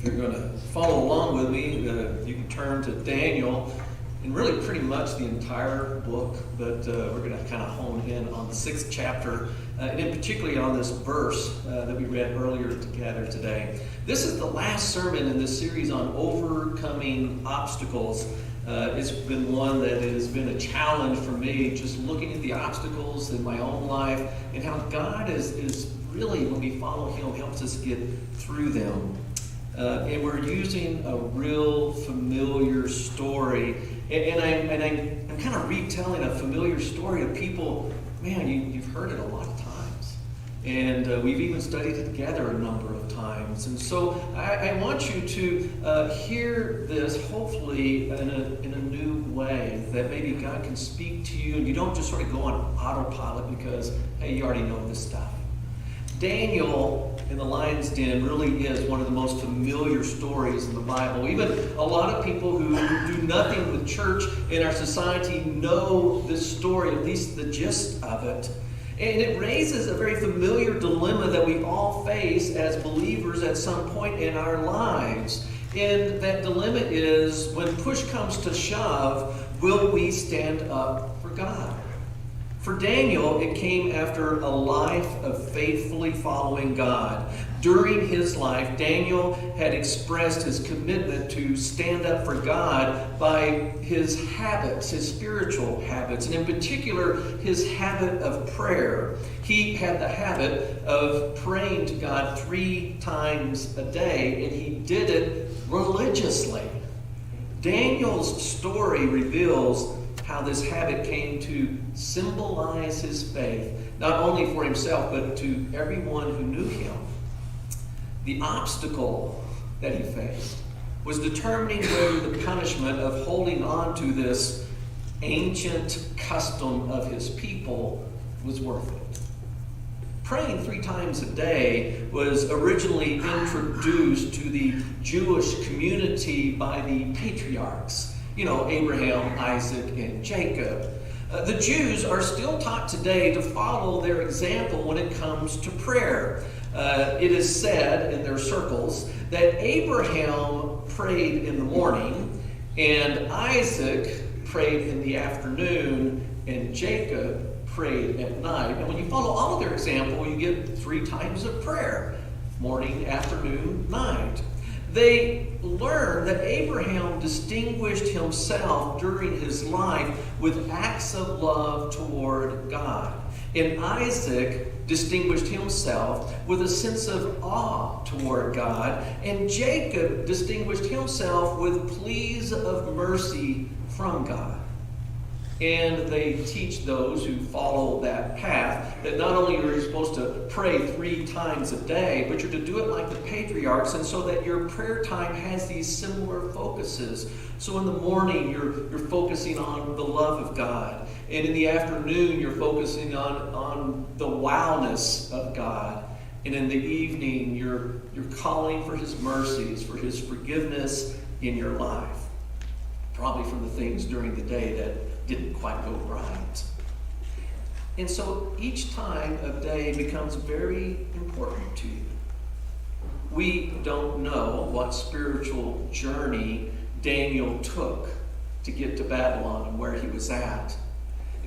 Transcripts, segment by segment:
If you're going to follow along with me, you can turn to Daniel, and really pretty much the entire book, but we're going to kind of hone in on the 6th chapter, and in particularly on this verse that we read earlier together today. This is the last sermon in this series on overcoming obstacles. It's been one that has been a challenge for me, just looking at the obstacles in my own life and how God is really, when we follow Him, helps us get through them. And we're using a real familiar story. And I'm kind of retelling a familiar story to people. Man, you've heard it a lot of times. And we've even studied it together a number of times. And so I want you to hear this, hopefully, in a new way, that maybe God can speak to you and you don't just sort of go on autopilot because, hey, you already know this stuff. Daniel in the lion's den really is one of the most familiar stories in the Bible. Even a lot of people who do nothing with church in our society know this story, at least the gist of it. And it raises a very familiar dilemma that we all face as believers at some point in our lives. And that dilemma is, when push comes to shove, will we stand up for God? For Daniel, it came after a life of faithfully following God. During his life, Daniel had expressed his commitment to stand up for God by his habits, his spiritual habits, and in particular, his habit of prayer. He had the habit of praying to God 3 times a day, and he did it religiously. Daniel's story reveals how this habit came to symbolize his faith, not only for himself, but to everyone who knew him. The obstacle that he faced was determining whether the punishment of holding on to this ancient custom of his people was worth it. Praying 3 times a day was originally introduced to the Jewish community by the patriarchs. You know, Abraham, Isaac, and Jacob. The Jews are still taught today to follow their example when it comes to prayer. It is said in their circles that Abraham prayed in the morning, and Isaac prayed in the afternoon, and Jacob prayed at night. And when you follow all of their example, you get 3 times of prayer: morning, afternoon, night. They learned that Abraham distinguished himself during his life with acts of love toward God. And Isaac distinguished himself with a sense of awe toward God. And Jacob distinguished himself with pleas of mercy from God. And they teach those who follow that path that not only are you supposed to pray 3 times a day, but you're to do it like the patriarchs, and so that your prayer time has these similar focuses. So in the morning, you're focusing on the love of God. And in the afternoon, you're focusing on the wowness of God. And in the evening, you're calling for His mercies, for His forgiveness in your life. Probably from the things during the day that didn't quite go right. And so each time of day becomes very important to you. We don't know what spiritual journey Daniel took to get to Babylon and where he was at.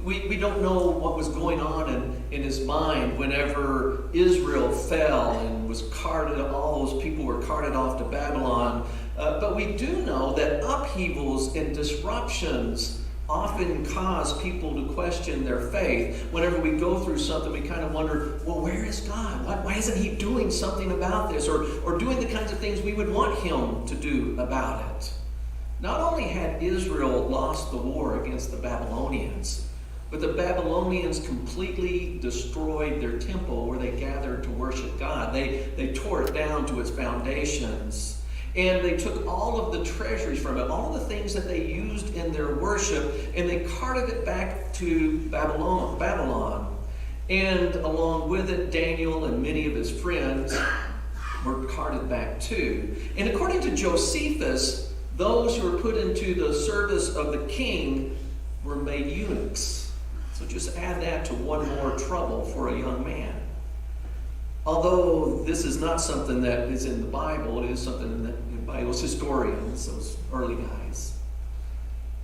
We don't know what was going on in his mind whenever Israel fell and was carted, all those people were carted off to Babylon. But we do know that upheavals and disruptions often cause people to question their faith. Whenever we go through something, we kind of wonder, well, where is God? Why isn't He doing something about this? Or doing the kinds of things we would want Him to do about it? Not only had Israel lost the war against the Babylonians, but the Babylonians completely destroyed their temple where they gathered to worship God. They tore it down to its foundations. And they took all of the treasuries from it, all of the things that they used in their worship, and they carted it back to Babylon. And along with it, Daniel and many of his friends were carted back too. And according to Josephus, those who were put into the service of the king were made eunuchs. So just add that to one more trouble for a young man. Although this is not something that is in the Bible, it is something that by those historians, those early guys.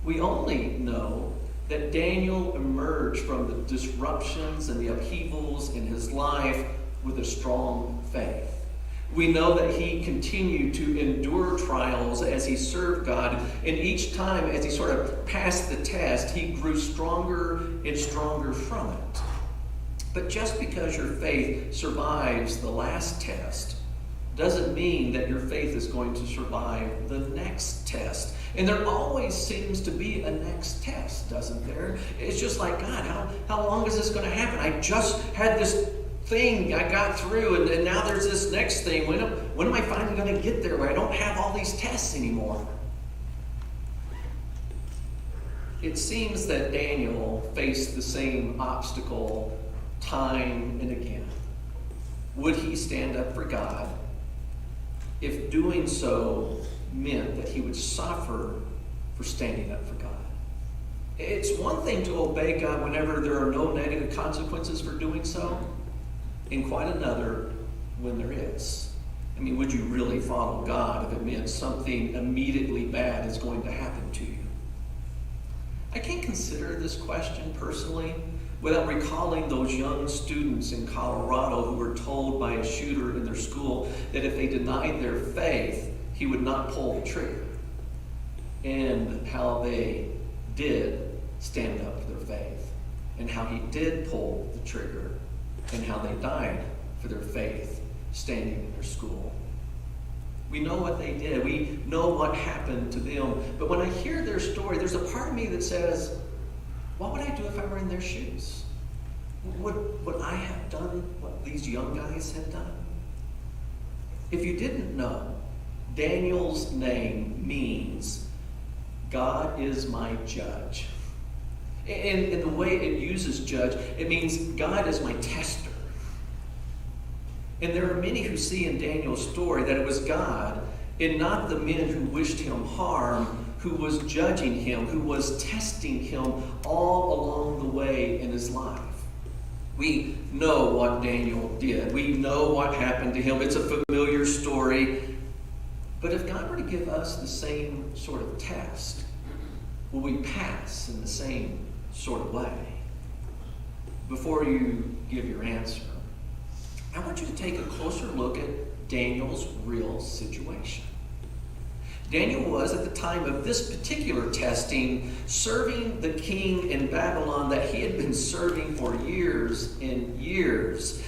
We only know that Daniel emerged from the disruptions and the upheavals in his life with a strong faith. We know that he continued to endure trials as he served God, and each time as he sort of passed the test, he grew stronger and stronger from it. But just because your faith survives the last test doesn't mean that your faith is going to survive the next test. And there always seems to be a next test, doesn't there? It's just like, God, how long is this going to happen? I just had this thing I got through, and now there's this next thing. When am I finally going to get there where I don't have all these tests anymore? It seems that Daniel faced the same obstacle time and again. Would he stand up for God if doing so meant that he would suffer for standing up for God? It's one thing to obey God whenever there are no negative consequences for doing so, and quite another when there is. I mean, would you really follow God if it meant something immediately bad is going to happen to you? I can't consider this question personally without recalling those young students in Colorado who were told by a shooter in their school that if they denied their faith, he would not pull the trigger. And how they did stand up for their faith, and how he did pull the trigger, and how they died for their faith standing in their school. We know what they did. We know what happened to them. But when I hear their story, there's a part of me that says, what would I do if I were in their shoes? Would I have done what these young guys had done? If you didn't know, Daniel's name means God is my judge. And the way it uses judge, it means God is my tester. And there are many who see in Daniel's story that it was God and not the men who wished him harm who was judging him, who was testing him all along the way in his life. We know what Daniel did. We know what happened to him. It's a familiar story. But if God were to give us the same sort of test, will we pass in the same sort of way? Before you give your answer, I want you to take a closer look at Daniel's real situation. Daniel was, at the time of this particular testing, serving the king in Babylon that he had been serving for years and years.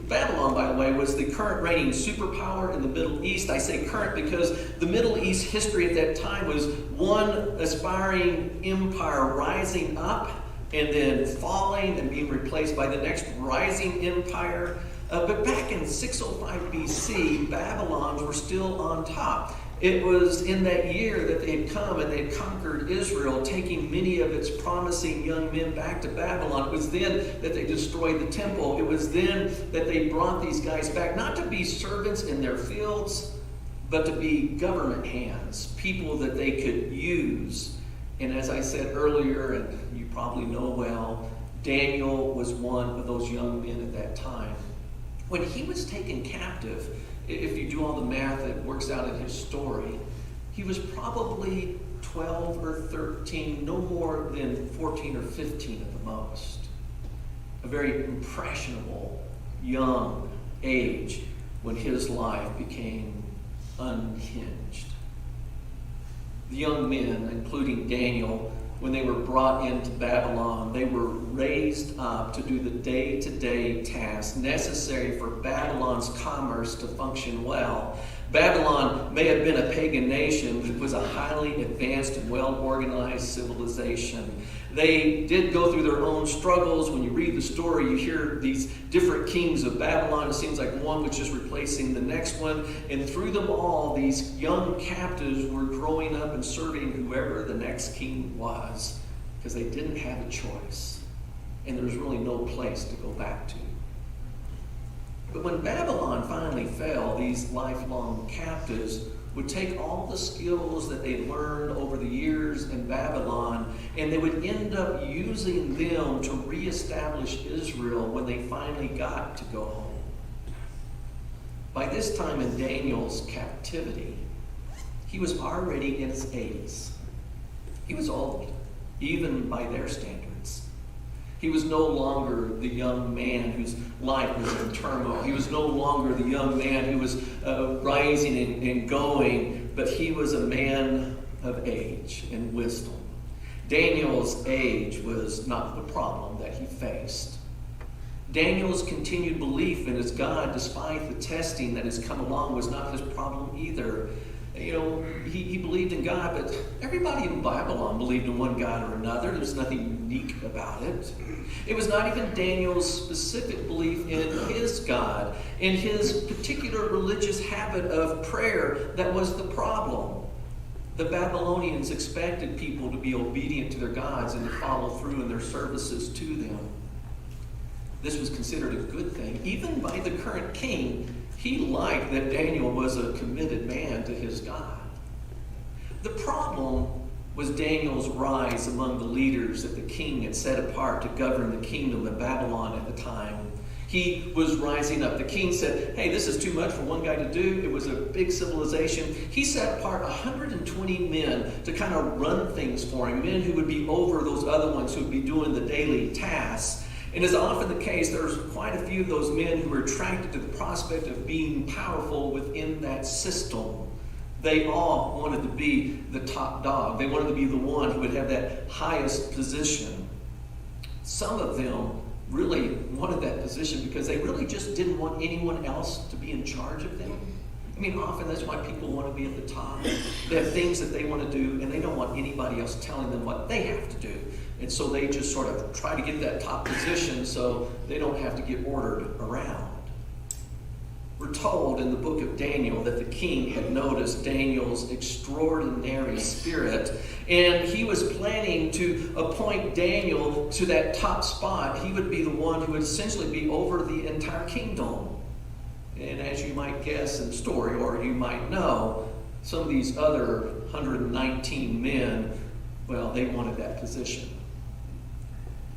Babylon, by the way, was the current reigning superpower in the Middle East. I say current because the Middle East history at that time was one aspiring empire rising up and then falling and being replaced by the next rising empire. But back in 605 BC, Babylons were still on top. It was in that year that they had come and they had conquered Israel, taking many of its promising young men back to Babylon. It was then that they destroyed the temple. It was then that they brought these guys back, not to be servants in their fields, but to be government hands, people that they could use. And as I said earlier, and you probably know well, Daniel was one of those young men at that time. When he was taken captive, if you do all the math, it works out in his story, he was probably 12 or 13, no more than 14 or 15 at the most. A very impressionable young age when his life became unhinged. The young men, including Daniel, when they were brought into Babylon, they were raised up to do the day-to-day tasks necessary for Babylon's commerce to function well. Babylon may have been a pagan nation, but it was a highly advanced and well-organized civilization. They did go through their own struggles. When you read the story, you hear these different kings of Babylon. It seems like one was just replacing the next one. And through them all, these young captives were growing up and serving whoever the next king was, because they didn't have a choice. And there was really no place to go back to. But when Babylon finally fell, these lifelong captives would take all the skills that they learned over the years in Babylon, and they would end up using them to reestablish Israel when they finally got to go home. By this time in Daniel's captivity, he was already in his 80s. He was old, even by their standards. He was no longer the young man whose life was in turmoil. He was no longer the young man who was rising and going, but he was a man of age and wisdom. Daniel's age was not the problem that he faced. Daniel's continued belief in his God, despite the testing that has come along, was not his problem either. You know, he believed in God, but everybody in Babylon believed in one God or another. There's nothing unique about it. It was not even Daniel's specific belief in his God, in his particular religious habit of prayer, that was the problem. The Babylonians expected people to be obedient to their gods and to follow through in their services to them. This was considered a good thing. Even by the current king, he liked that Daniel was a committed man to his God. The problem was Daniel's rise among the leaders that the king had set apart to govern the kingdom of Babylon at the time. He was rising up. The king said, hey, this is too much for one guy to do. It was a big civilization. He set apart 120 men to kind of run things for him, men who would be over those other ones who would be doing the daily tasks. And as often the case, there was quite a few of those men who were attracted to the prospect of being powerful within that system. They all wanted to be the top dog. They wanted to be the one who would have that highest position. Some of them really wanted that position because they really just didn't want anyone else to be in charge of them. I mean, often that's why people want to be at the top. They have things that they want to do, and they don't want anybody else telling them what they have to do. And so they just sort of try to get that top position so they don't have to get ordered around. We're told in the book of Daniel that the king had noticed Daniel's extraordinary spirit, and he was planning to appoint Daniel to that top spot. He would be the one who would essentially be over the entire kingdom. And as you might guess in the story, or you might know, some of these other 119 men, well, they wanted that position.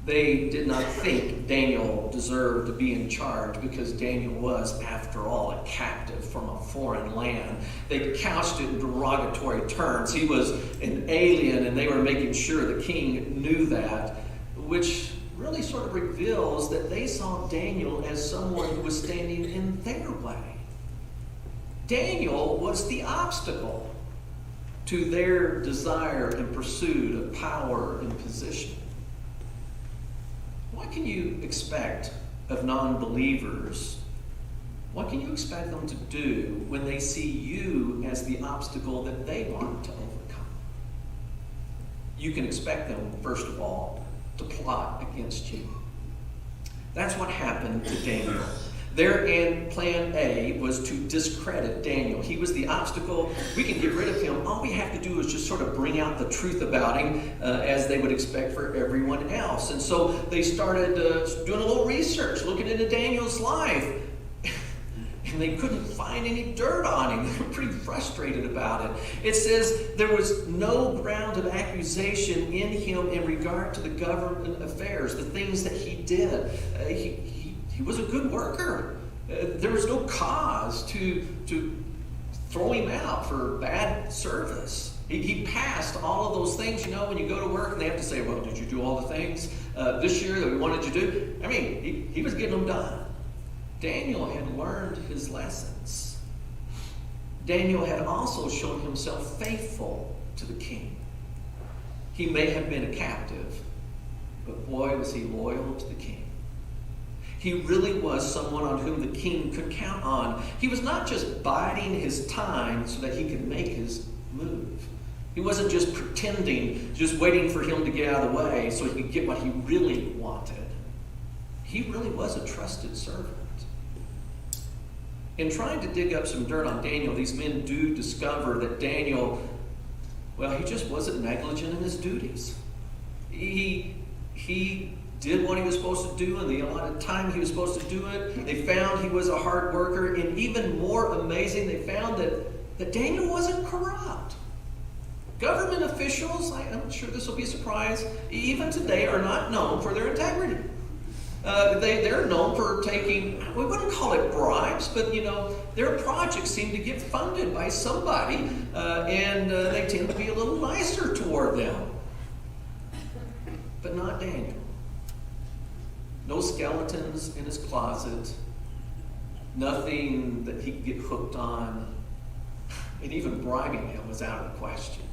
They did not think Daniel deserved to be in charge because Daniel was, after all, a captive from a foreign land. They couched it in derogatory terms. He was an alien, and they were making sure the king knew that, which really sort of reveals that they saw Daniel as someone who was standing in their way. Daniel was the obstacle to their desire and pursuit of power and position. What can you expect of non-believers? What can you expect them to do when they see you as the obstacle that they want to overcome? You can expect them, first of all, to plot against you. That's what happened to Daniel. Their plan A was to discredit Daniel. He was the obstacle. We can get rid of him. All we have to do is just sort of bring out the truth about him as they would expect for everyone else. And so they started doing a little research, looking into Daniel's life. And they couldn't find any dirt on him. They were pretty frustrated about it. It says there was no ground of accusation in him in regard to the government affairs, the things that he did. He was a good worker. There was no cause to throw him out for bad service. He passed all of those things, you know, when you go to work and they have to say, well, did you do all the things this year that we wanted you to do? I mean, he was getting them done. Daniel had learned his lessons. Daniel had also shown himself faithful to the king. He may have been a captive, but boy, was he loyal to the king. He really was someone on whom the king could count on. He was not just biding his time so that he could make his move. He wasn't just pretending, just waiting for him to get out of the way so he could get what he really wanted. He really was a trusted servant. In trying to dig up some dirt on Daniel, these men do discover that Daniel, well, he just wasn't negligent in his duties. He did what he was supposed to do in the allotted time he was supposed to do it. They found he was a hard worker. And even more amazing, they found that Daniel wasn't corrupt. Government officials, I'm sure this will be a surprise, even today are not known for their integrity. They're known for taking, we wouldn't call it bribes, but their projects seem to get funded by somebody, and they tend to be a little nicer toward them. But not Daniel. No skeletons in his closet, nothing that he could get hooked on, and even bribing him was out of the question.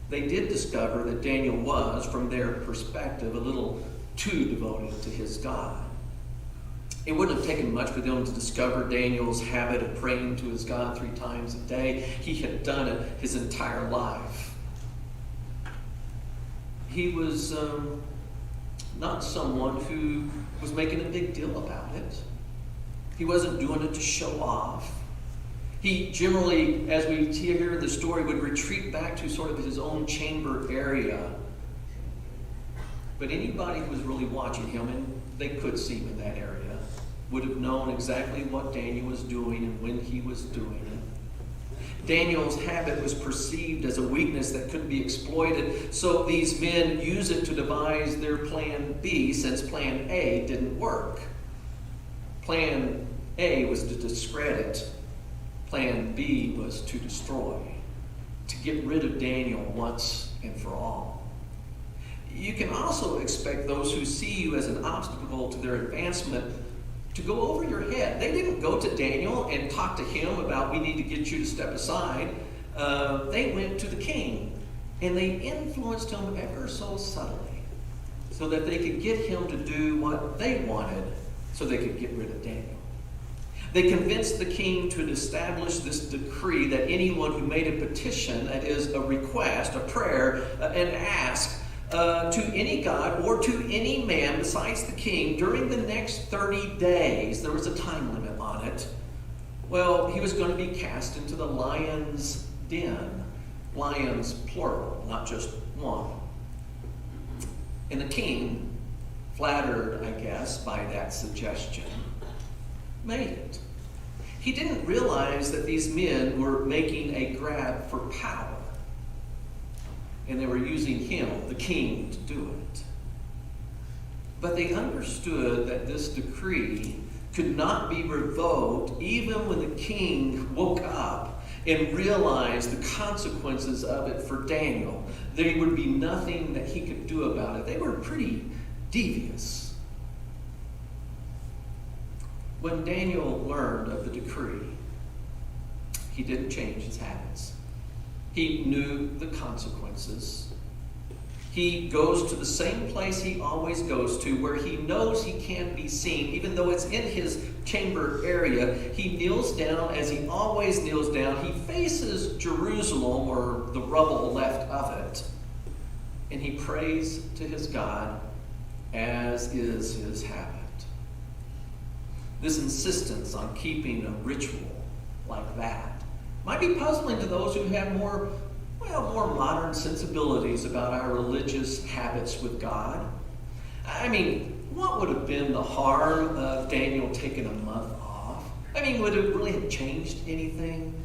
They did discover that Daniel was, from their perspective, a little too devoted to his God. It wouldn't have taken much for them to discover Daniel's habit of praying to his God 3 times a day. He had done it his entire life. He was not someone who was making a big deal about it. He wasn't doing it to show off. He generally, as we hear the story, would retreat back to sort of his own chamber area. But anybody who was really watching him, and they could see him in that area, would have known exactly what Daniel was doing and when he was doing it. Daniel's habit was perceived as a weakness that couldn't be exploited, so these men use it to devise their plan B, since plan A didn't work. Plan A was to discredit. Plan B was to destroy, to get rid of Daniel once and for all. You can also expect those who see you as an obstacle to their advancement to go over your head. They didn't go to Daniel and talk to him about, we need to get you to step aside. They went to the king, and they influenced him ever so subtly so that they could get him to do what they wanted so they could get rid of Daniel. They convinced the king to establish this decree that anyone who made a petition, that is a request, a prayer, an ask to any god or to any man besides the king during the next 30 days, there was a time limit on it, well, he was going to be cast into the lion's den. Lions plural, not just one. And the king, flattered, I guess, by that suggestion, made it. He didn't realize that these men were making a grab for power, and they were using him, the king, to do it. But they understood that this decree could not be revoked even when the king woke up and realized the consequences of it for Daniel. There would be nothing that he could do about it. They were pretty devious. When Daniel learned of the decree, he didn't change his habits. He knew the consequences. He goes to the same place he always goes to, where he knows he can't be seen, even though it's in his chamber area. He kneels down as he always kneels down. He faces Jerusalem, or the rubble left of it, and he prays to his God, as is his habit. This insistence on keeping a ritual like that might be puzzling to those who have more modern sensibilities about our religious habits with God. I mean, what would have been the harm of Daniel taking a month off? I mean, would it really have changed anything?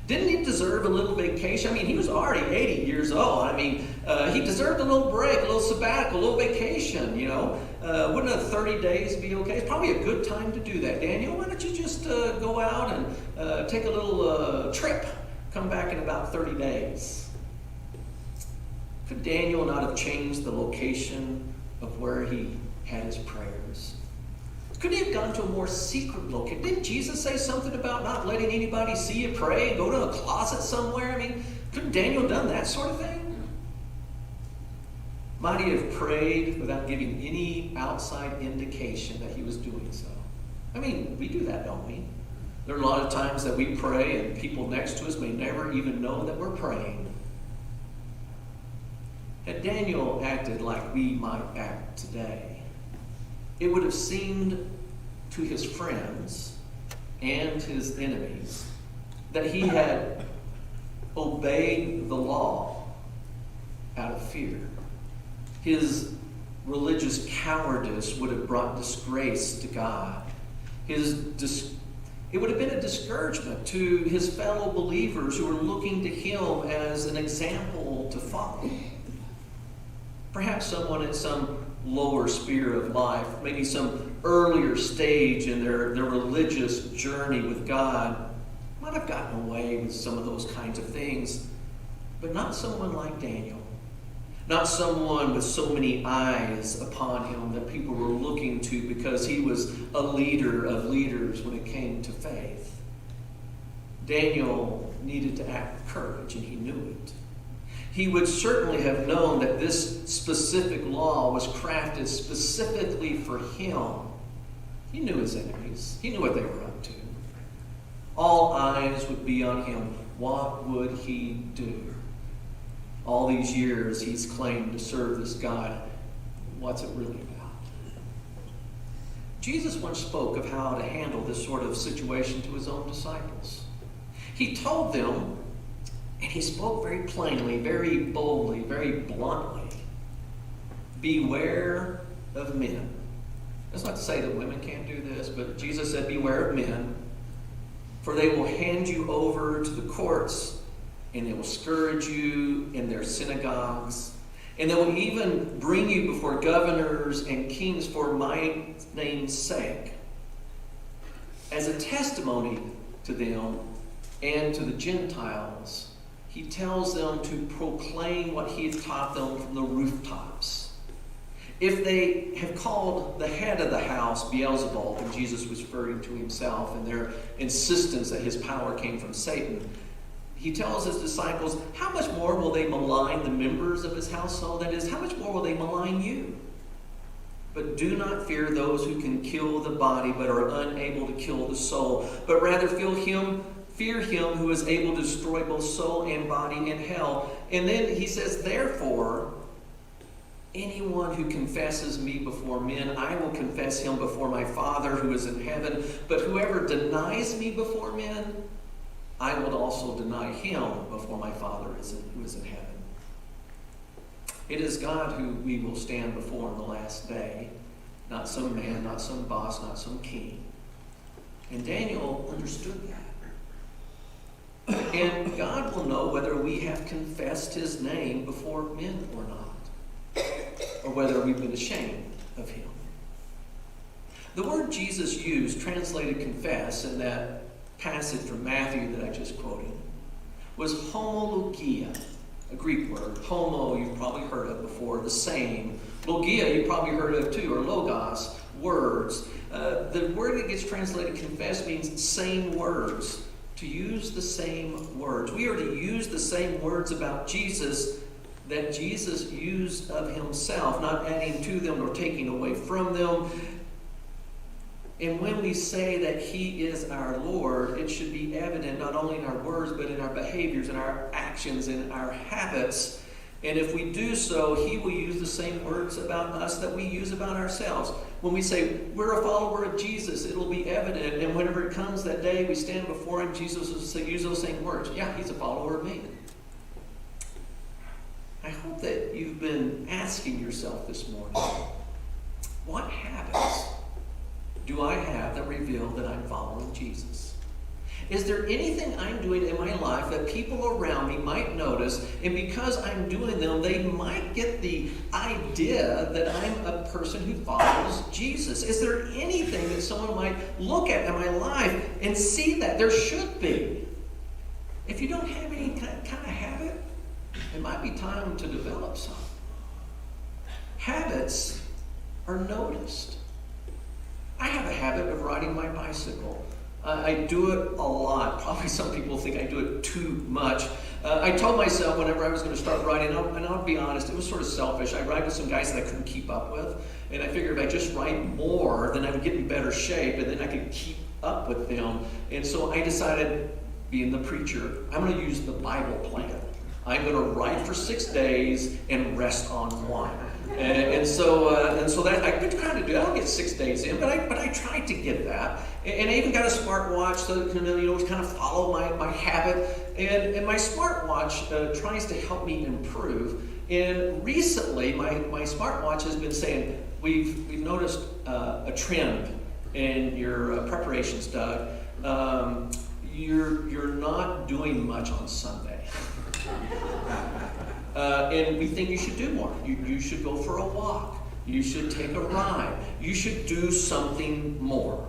Didn't he deserve a little vacation? I mean, he was already 80 years old. I mean, he deserved a little break, a little sabbatical, a little vacation, Wouldn't 30 days be okay? It's probably a good time to do that. Daniel, why don't you just go out and take a little trip? Come back in about 30 days. Could Daniel not have changed the location of where he had his prayers? Could he have gone to a more secret location? Didn't Jesus say something about not letting anybody see you pray and go to a closet somewhere? I mean, couldn't Daniel have done that sort of thing? Might he have prayed without giving any outside indication that he was doing so? I mean, we do that, don't we? There are a lot of times that we pray and people next to us may never even know that we're praying. Had Daniel acted like we might act today, it would have seemed to his friends and his enemies that he had obeyed the law out of fear. His religious cowardice would have brought disgrace to God. It would have been a discouragement to his fellow believers who were looking to him as an example to follow. Perhaps someone at some lower sphere of life, maybe some earlier stage in their religious journey with God, might have gotten away with some of those kinds of things, but not someone like Daniel. Not someone with so many eyes upon him that people were looking to because he was a leader of leaders when it came to faith. Daniel needed to act with courage, and he knew it. He would certainly have known that this specific law was crafted specifically for him. He knew his enemies. He knew what they were up to. All eyes would be on him. What would he do? All these years he's claimed to serve this God. What's it really about? Jesus once spoke of how to handle this sort of situation to his own disciples. He told them, and he spoke very plainly, very boldly, very bluntly, beware of men. That's not to say that women can't do this, but Jesus said, beware of men, for they will hand you over to the courts, and they will scourge you in their synagogues, and they will even bring you before governors and kings for my name's sake, as a testimony to them and to the Gentiles. He tells them to proclaim what he had taught them from the rooftops. If they have called the head of the house Beelzebul, and Jesus was referring to himself and their insistence that his power came from Satan, he tells his disciples, how much more will they malign the members of his household? That is, how much more will they malign you? But do not fear those who can kill the body but are unable to kill the soul, but rather fear him who is able to destroy both soul and body in hell. And then he says, therefore, anyone who confesses me before men, I will confess him before my Father who is in heaven. But whoever denies me before men, I will also deny him before my Father who is in heaven. It is God who we will stand before in the last day, not some man, not some boss, not some king. And Daniel understood that. And God will know whether we have confessed his name before men or not, or whether we've been ashamed of him. The word Jesus used, translated confess, in that passage from Matthew that I just quoted, was homologia, a Greek word. Homo, you've probably heard of before, the same. Logia, you've probably heard of too, or logos, words. The word that gets translated confess means same words, to use the same words. We are to use the same words about Jesus that Jesus used of himself, not adding to them nor taking away from them. And when we say that he is our Lord, it should be evident not only in our words, but in our behaviors, in our actions, in our habits. And if we do so, he will use the same words about us that we use about ourselves. When we say we're a follower of Jesus, it'll be evident. And whenever it comes that day, we stand before him, Jesus will use those same words. Yeah, he's a follower of me. I hope that you've been asking yourself this morning, what habits do I have that reveal that I'm following Jesus? Is there anything I'm doing in my life that people around me might notice, and because I'm doing them, they might get the idea that I'm a person who follows Jesus? Is there anything that someone might look at in my life and see that? There should be. If you don't have any kind of habit, it might be time to develop some. Habits are noticed. I have a habit of riding my bicycle. I do it a lot. Probably some people think I do it too much. I told myself whenever I was going to start riding, and I'll be honest, it was sort of selfish. I ride with some guys that I couldn't keep up with, and I figured if I just ride more, then I would get in better shape, and then I could keep up with them. And so I decided, being the preacher, I'm going to use the Bible plan. I'm going to ride for 6 days and rest on one. And so that I could kind of do. I don't get 6 days in, but I tried to get that. And I even got a smartwatch so that to kind of follow my habit. And my smartwatch tries to help me improve. And recently, my smartwatch has been saying we've noticed a trend in your preparations, Doug. You're not doing much on Sunday. And we think you should do more. You should go for a walk. You should take a ride. You should do something more.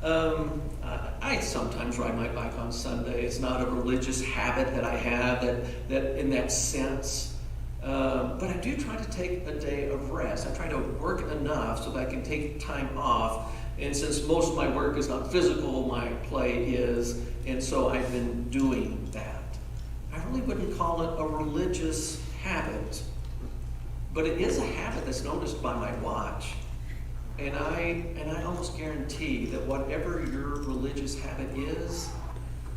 I sometimes ride my bike on Sunday. It's not a religious habit that I have that in that sense. But I do try to take a day of rest. I try to work enough so that I can take time off. And since most of my work is not physical, my play is. And so I've been doing that. I really wouldn't call it a religious habit. But it is a habit that's noticed by my watch. And I almost guarantee that whatever your religious habit is,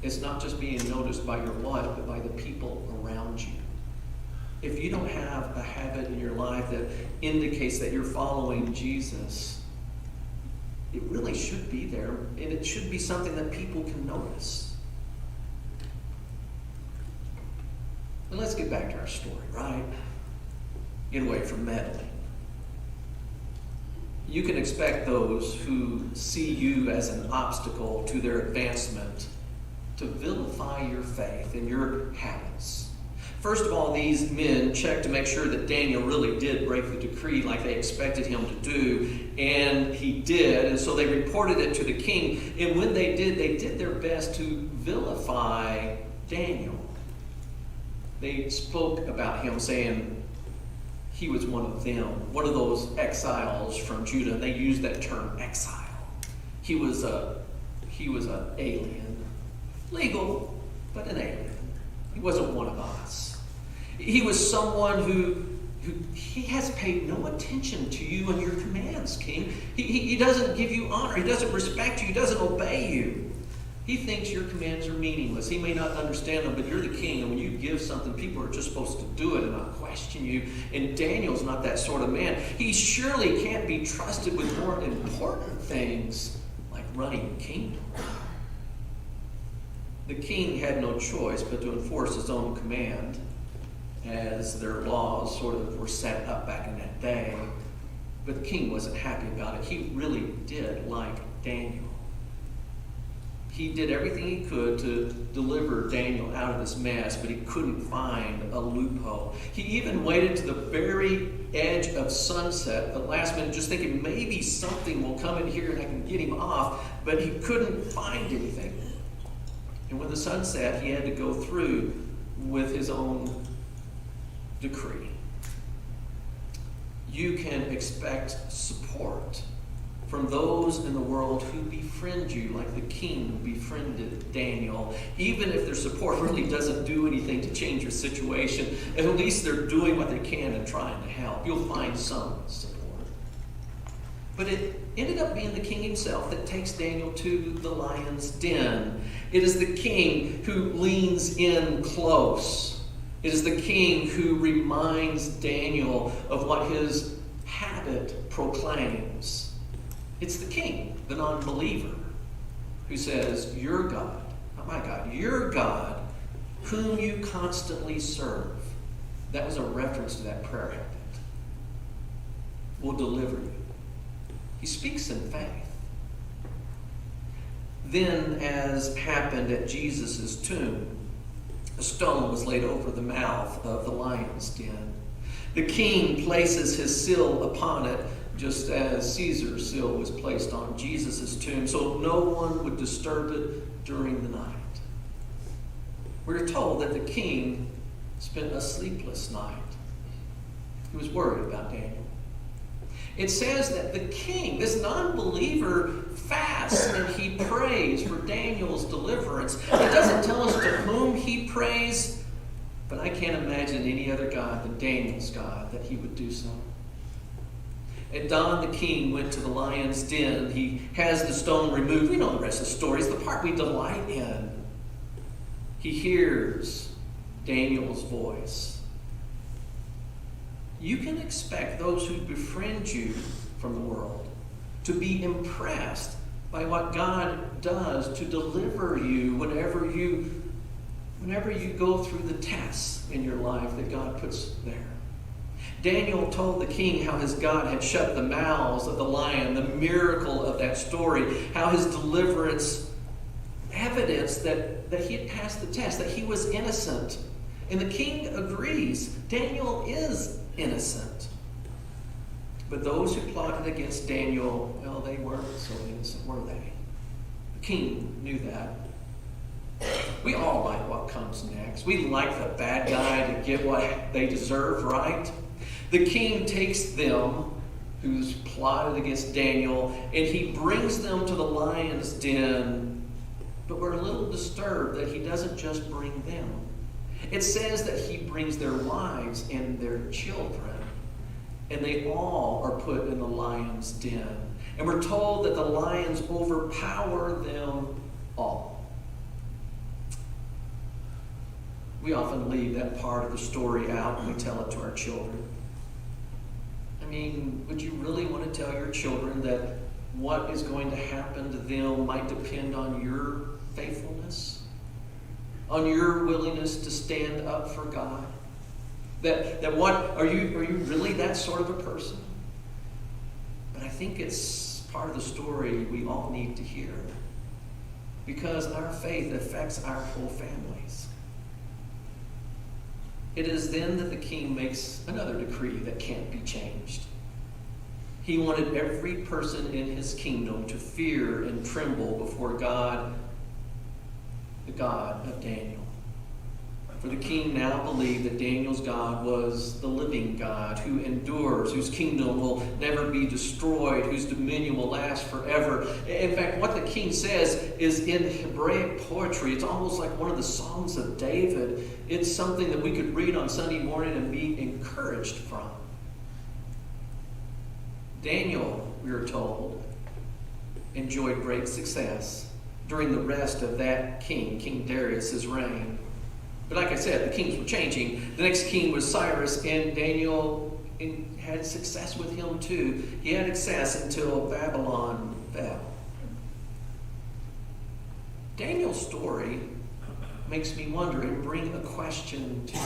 it's not just being noticed by your watch, but by the people around you. If you don't have a habit in your life that indicates that you're following Jesus, it really should be there, and it should be something that people can notice. But let's get back to our story, right? Get away from meddling. You can expect those who see you as an obstacle to their advancement to vilify your faith and your habits. First of all, these men checked to make sure that Daniel really did break the decree like they expected him to do, and he did, and so they reported it to the king. And when they did their best to vilify Daniel. They spoke about him, saying he was one of them, one of those exiles from Judah. They used that term, exile. He was an alien, legal, but an alien. He wasn't one of us. He was someone who he has paid no attention to you and your commands, King. He doesn't give you honor. He doesn't respect you. He doesn't obey you. He thinks your commands are meaningless. He may not understand them, but you're the king, and when you give something, people are just supposed to do it and not question you. And Daniel's not that sort of man. He surely can't be trusted with more important things like running a kingdom. The king had no choice but to enforce his own command, as their laws sort of were set up back in that day. But the king wasn't happy about it. He really did like Daniel. He did everything he could to deliver Daniel out of this mess, but he couldn't find a loophole. He even waited to the very edge of sunset, at the last minute, just thinking maybe something will come in here and I can get him off, but he couldn't find anything. And when the sun set, he had to go through with his own decree. You can expect support from those in the world who befriend you, like the king befriended Daniel. Even if their support really doesn't do anything to change your situation, at least they're doing what they can and trying to help. You'll find some support. But it ended up being the king himself that takes Daniel to the lion's den. It is the king who leans in close. It is the king who reminds Daniel of what his habit proclaims. It's the king, the non-believer, who says, your God, not my God, your God, whom you constantly serve. That was a reference to that prayer habit. Will deliver you. He speaks in faith. Then, as happened at Jesus' tomb, a stone was laid over the mouth of the lion's den. The king places his seal upon it, just as Caesar's seal was placed on Jesus' tomb, so no one would disturb it during the night. We're told that the king spent a sleepless night. He was worried about Daniel. It says that the king, this non-believer, fasts and he prays for Daniel's deliverance. It doesn't tell us to whom he prays, but I can't imagine any other God than Daniel's God that he would do so. At dawn, the king went to the lion's den. He has the stone removed. We know the rest of the story. It's the part we delight in. He hears Daniel's voice. You can expect those who befriend you from the world to be impressed by what God does to deliver you whenever you go through the tests in your life that God puts there. Daniel told the king how his God had shut the mouths of the lion, the miracle of that story, how his deliverance evidenced that he had passed the test, that he was innocent. And the king agrees. Daniel is innocent. But those who plotted against Daniel, well, they weren't so innocent, were they? The king knew that. We all like what comes next. We like the bad guy to get what they deserve, right? The king takes them who's plotted against Daniel, and he brings them to the lion's den. But we're a little disturbed that he doesn't just bring them. It says that he brings their wives and their children, and they all are put in the lion's den. And we're told that the lions overpower them all. We often leave that part of the story out when we tell it to our children. I mean, would you really want to tell your children that what is going to happen to them might depend on your faithfulness? On your willingness to stand up for God? That what are you really that sort of a person? But I think it's part of the story we all need to hear, because our faith affects our whole families. It is then that the king makes another decree that can't be changed. He wanted every person in his kingdom to fear and tremble before God, the God of Daniel. For the king now believed that Daniel's God was the living God who endures, whose kingdom will never be destroyed, whose dominion will last forever. In fact, what the king says is in Hebraic poetry. It's almost like one of the Songs of David. It's something that we could read on Sunday morning and be encouraged from. Daniel, we are told, enjoyed great success during the rest of that king, King Darius' reign. But like I said, the kings were changing. The next king was Cyrus, and Daniel had success with him too. He had success until Babylon fell. Daniel's story makes me wonder and bring a question to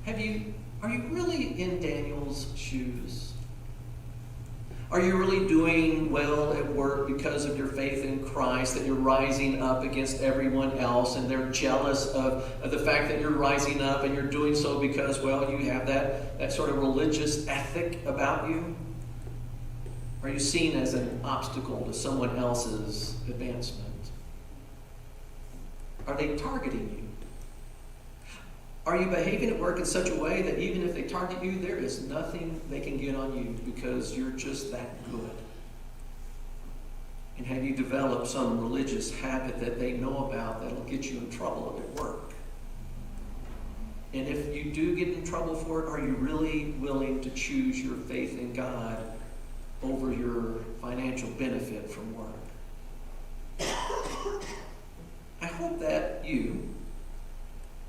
you. Are you really in Daniel's shoes? Are you really doing well at work because of your faith in Christ, that you're rising up against everyone else and they're jealous of the fact that you're rising up and you're doing so because, well, you have that sort of religious ethic about you? Are you seen as an obstacle to someone else's advancement? Are they targeting you? Are you behaving at work in such a way that even if they target you, there is nothing they can get on you because you're just that good? And have you developed some religious habit that they know about that'll get you in trouble at work? And if you do get in trouble for it, are you really willing to choose your faith in God over your financial benefit from work? I hope that you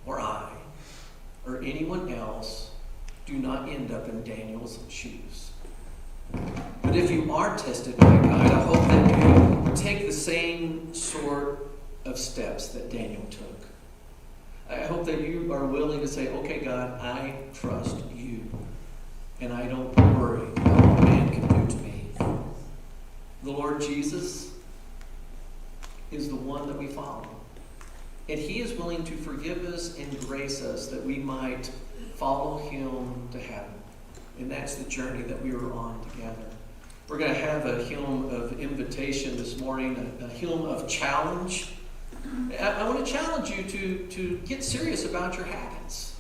or I or anyone else do not end up in Daniel's shoes. But if you are tested by God, I hope that you take the same sort of steps that Daniel took. I hope that you are willing to say, okay, God, I trust you, and I don't worry about what man can do to me. The Lord Jesus is the one that we follow. And he is willing to forgive us and grace us that we might follow him to heaven. And that's the journey that we are on together. We're going to have a hymn of invitation this morning, a hymn of challenge. I want to challenge you to get serious about your habits,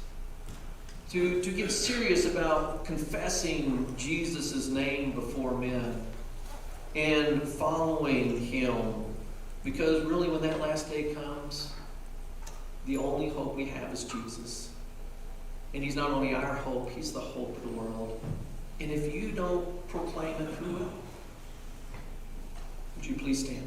to get serious about confessing Jesus' name before men and following him. Because really when that last day comes, the only hope we have is Jesus. And he's not only our hope, he's the hope of the world. And if you don't proclaim it, who will? Would you please stand?